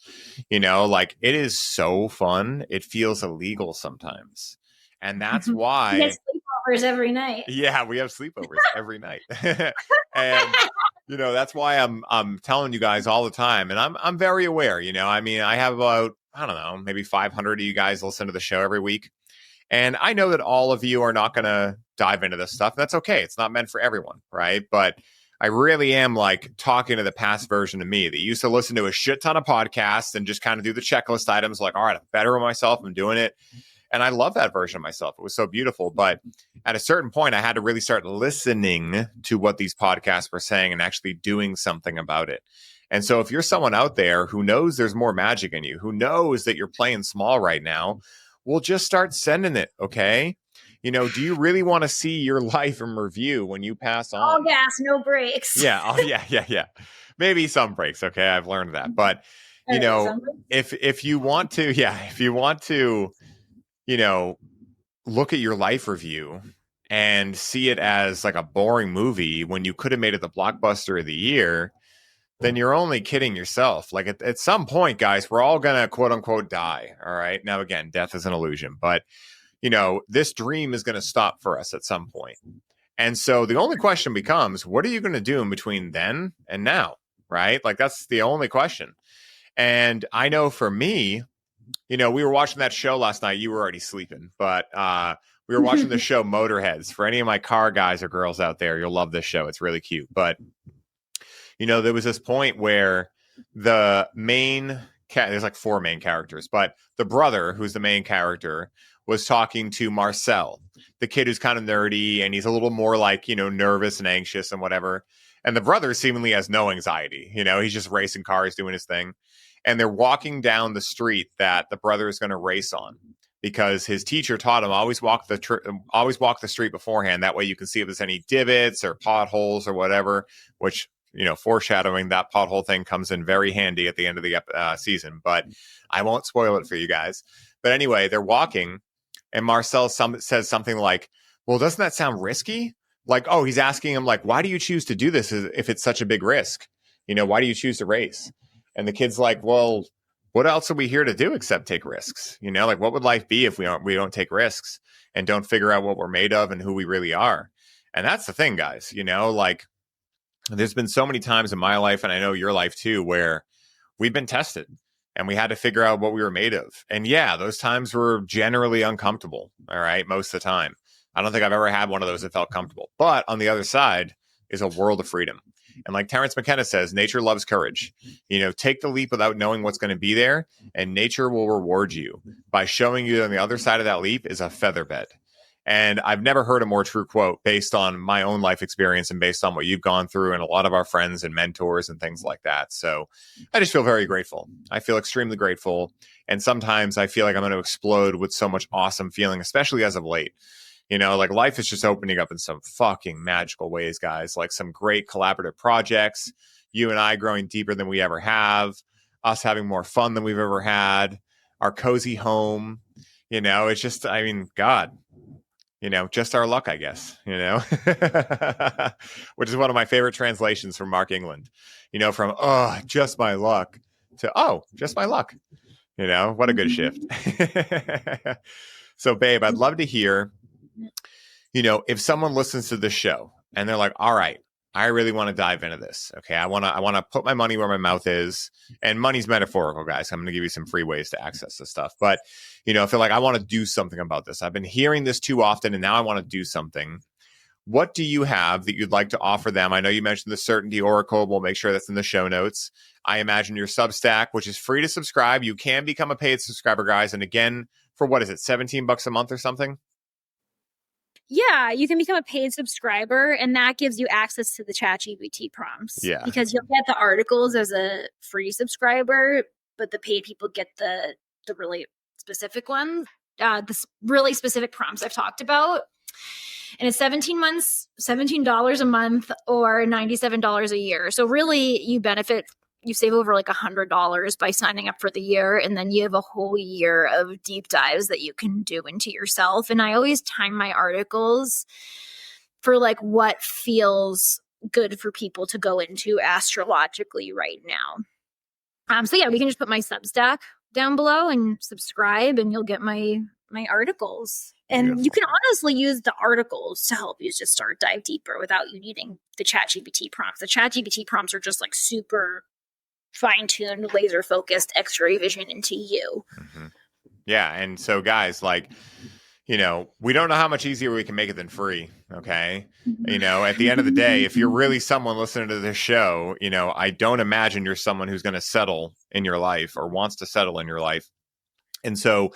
It is so fun. It feels illegal sometimes. And that's why... We have sleepovers every night. Yeah, we have sleepovers every night. And... that's why I'm telling you guys all the time. And I'm very aware, I mean, I have about, I don't know, maybe 500 of you guys listen to the show every week. And I know that all of you are not going to dive into this stuff. That's okay. It's not meant for everyone, right? But I really am like talking to the past version of me that used to listen to a shit ton of podcasts and just kind of do the checklist items like, all right, I'm better with myself. I'm doing it. And I love that version of myself. It was so beautiful. But at a certain point, I had to really start listening to what these podcasts were saying and actually doing something about it. And so if you're someone out there who knows there's more magic in you, who knows that you're playing small right now, we'll just start sending it. Okay. Do you really want to see your life in review when you pass on? All gas, no brakes. Yeah. Oh, yeah. Maybe some breaks. Okay. I've learned that. But, if you want to, look at your life review and see it as like a boring movie when you could have made it the blockbuster of the year, then you're only kidding yourself. Like at some point, guys, we're all going to quote unquote die. All right. Now, again, death is an illusion, but this dream is going to stop for us at some point. And so the only question becomes, what are you going to do in between then and now? Right. Like that's the only question. And I know for me, we were watching that show last night. You were already sleeping, but we were watching the show Motorheads. For any of my car guys or girls out there, you'll love this show. It's really cute. But, there was this point where the main there's like four main characters, but the brother, who's the main character, was talking to Marcel, the kid who's kind of nerdy and he's a little more like, nervous and anxious and whatever. And the brother seemingly has no anxiety. He's just racing cars, doing his thing. And they're walking down the street that the brother is going to race on because his teacher taught him always walk the street beforehand. That way you can see if there's any divots or potholes or whatever, which foreshadowing that pothole thing comes in very handy at the end of the season, but I won't spoil it for you guys. But anyway, they're walking and Marcel says something like, well, doesn't that sound risky? Like, oh, he's asking him, like, why do you choose to do this if it's such a big risk? Why do you choose to race? And the kid's like, well, what else are we here to do except take risks? Like, what would life be if we don't take risks and don't figure out what we're made of and who we really are? And that's the thing, guys. Like, there's been so many times in my life, and I know your life too, where we've been tested and we had to figure out what we were made of. And yeah, those times were generally uncomfortable. All right. Most of the time. I don't think I've ever had one of those that felt comfortable. But on the other side is a world of freedom. And like Terrence McKenna says, nature loves courage. Take the leap without knowing what's going to be there, and nature will reward you by showing you on the other side of that leap is a feather bed. And I've never heard a more true quote based on my own life experience and based on what you've gone through and a lot of our friends and mentors and things like that. So I just feel very grateful. I feel extremely grateful. And sometimes I feel like I'm going to explode with so much awesome feeling, especially as of late. Like life is just opening up in some fucking magical ways, guys. Like some great collaborative projects, you and I growing deeper than we ever have, us having more fun than we've ever had, our cozy home. It's just, God, just our luck, I guess, which is one of my favorite translations from Mark England, from, oh, just my luck to, oh, just my luck. What a good shift. So, babe, I'd love to hear, if someone listens to this show and they're like, all right, I really want to dive into this. Okay. I want to put my money where my mouth is, and money's metaphorical, guys. I'm going to give you some free ways to access this stuff. But, I feel like I want to do something about this. I've been hearing this too often, and now I want to do something. What do you have that you'd like to offer them? I know you mentioned the Certainty Oracle. We'll make sure that's in the show notes. I imagine your Substack, which is free to subscribe. You can become a paid subscriber, guys. And again, for what is it, $17 a month or something? Yeah, you can become a paid subscriber, and that gives you access to the ChatGPT prompts. Yeah. Because you'll get the articles as a free subscriber, but the paid people get the really specific ones, the really specific prompts I've talked about. And it's $17 a month, or $97 a year. So really, you save over like $100 by signing up for the year. And then you have a whole year of deep dives that you can do into yourself. And I always time my articles for like what feels good for people to go into astrologically right now. So yeah, we can just put my Substack down below and subscribe, and you'll get my articles. And Beautiful. You can honestly use the articles to help you just start dive deeper without you needing the ChatGPT prompts. The ChatGPT prompts are just like super fine-tuned, laser-focused X-ray vision into you. Mm-hmm. Yeah, and so guys, like, we don't know how much easier we can make it than free, okay? At the end of the day, if you're really someone listening to this show, I don't imagine you're someone who's going to settle in your life or wants to settle in your life. And so,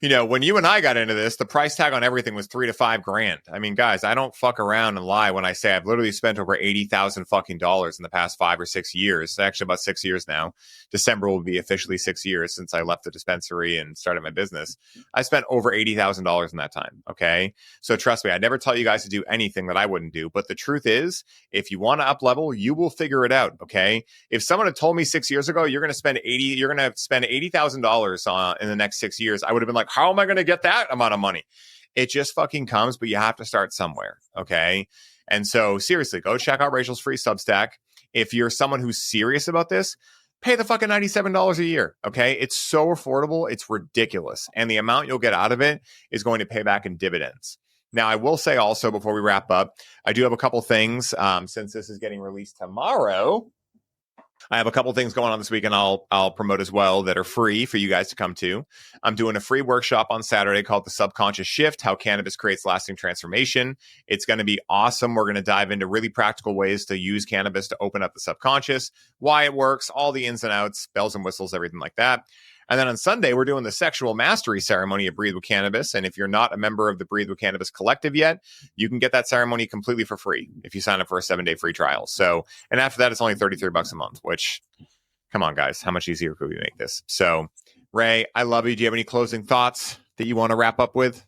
when you and I got into this, the price tag on everything was $3,000 to $5,000. Guys, I don't fuck around and lie when I say I've literally spent over $80,000 fucking dollars in the past 5 or 6 years. Actually, about 6 years now. December will be officially 6 years since I left the dispensary and started my business. I spent over $80,000 in that time. Okay. So trust me, I never tell you guys to do anything that I wouldn't do. But the truth is, if you want to up level, you will figure it out. Okay. If someone had told me 6 years ago, you're going to spend $80,000 in the next 6 years, I would have been like, how am I going to get that amount of money? It just fucking comes, but you have to start somewhere. Okay. And so seriously, go check out Rachel's free Substack. If you're someone who's serious about this, pay the fucking $97 a year. Okay. It's so affordable. It's ridiculous. And the amount you'll get out of it is going to pay back in dividends. Now, I will say also before we wrap up, I do have a couple things since this is getting released tomorrow. I have a couple things going on this week, and I'll promote as well that are free for you guys to come to. I'm doing a free workshop on Saturday called The Subconscious Shift, How Cannabis Creates Lasting Transformation. It's going to be awesome. We're going to dive into really practical ways to use cannabis to open up the subconscious, why it works, all the ins and outs, bells and whistles, everything like that. And then on Sunday, we're doing the sexual mastery ceremony at Breathe with Cannabis. And if you're not a member of the Breathe with Cannabis collective yet, you can get that ceremony completely for free if you sign up for a 7-day free trial. So, and after that, it's only $33 a month, which, come on, guys, how much easier could we make this? So, Ray, I love you. Do you have any closing thoughts that you want to wrap up with?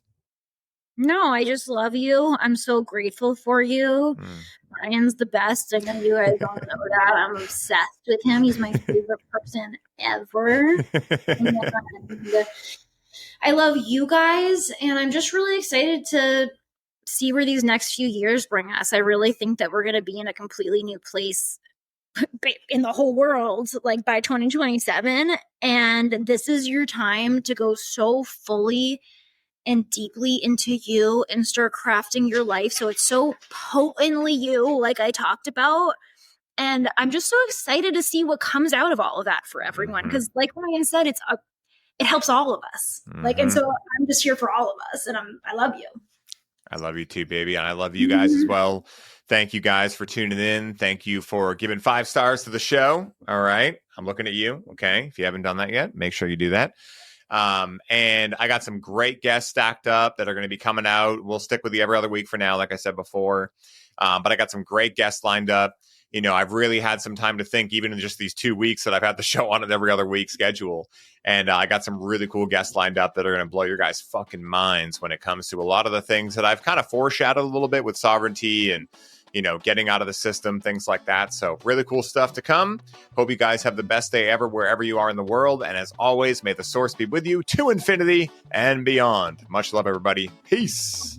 No, I just love you. I'm so grateful for you. Ryan's the best. I know you guys don't know that. I'm obsessed with him. He's my favorite person ever. And I love you guys, and I'm just really excited to see where these next few years bring us. I really think that we're going to be in a completely new place in the whole world, like by 2027. And this is your time to go so fully and deeply into you and start crafting your life so it's so potently you, like I talked about. And I'm just so excited to see what comes out of all of that for everyone. Because, like Ryan said, it helps all of us. Like, and so I'm just here for all of us, and I love you. I love you too, baby. And I love you guys as well. Thank you guys for tuning in. Thank you for giving 5 stars to the show. All right. I'm looking at you. Okay. If you haven't done that yet, make sure you do that. And I got some great guests stacked up that are going to be coming out. We'll stick with you every other week for now, like I said before. But I got some great guests lined up. You know, I've really had some time to think, even in just these 2 weeks that I've had the show on an every other week schedule. And I got some really cool guests lined up that are going to blow your guys' fucking minds when it comes to a lot of the things that I've kind of foreshadowed a little bit with sovereignty and, you know, getting out of the system, things like that. So really cool stuff to come. Hope you guys have the best day ever, wherever you are in the world. And as always, may the source be with you to infinity and beyond. Much love, everybody. Peace.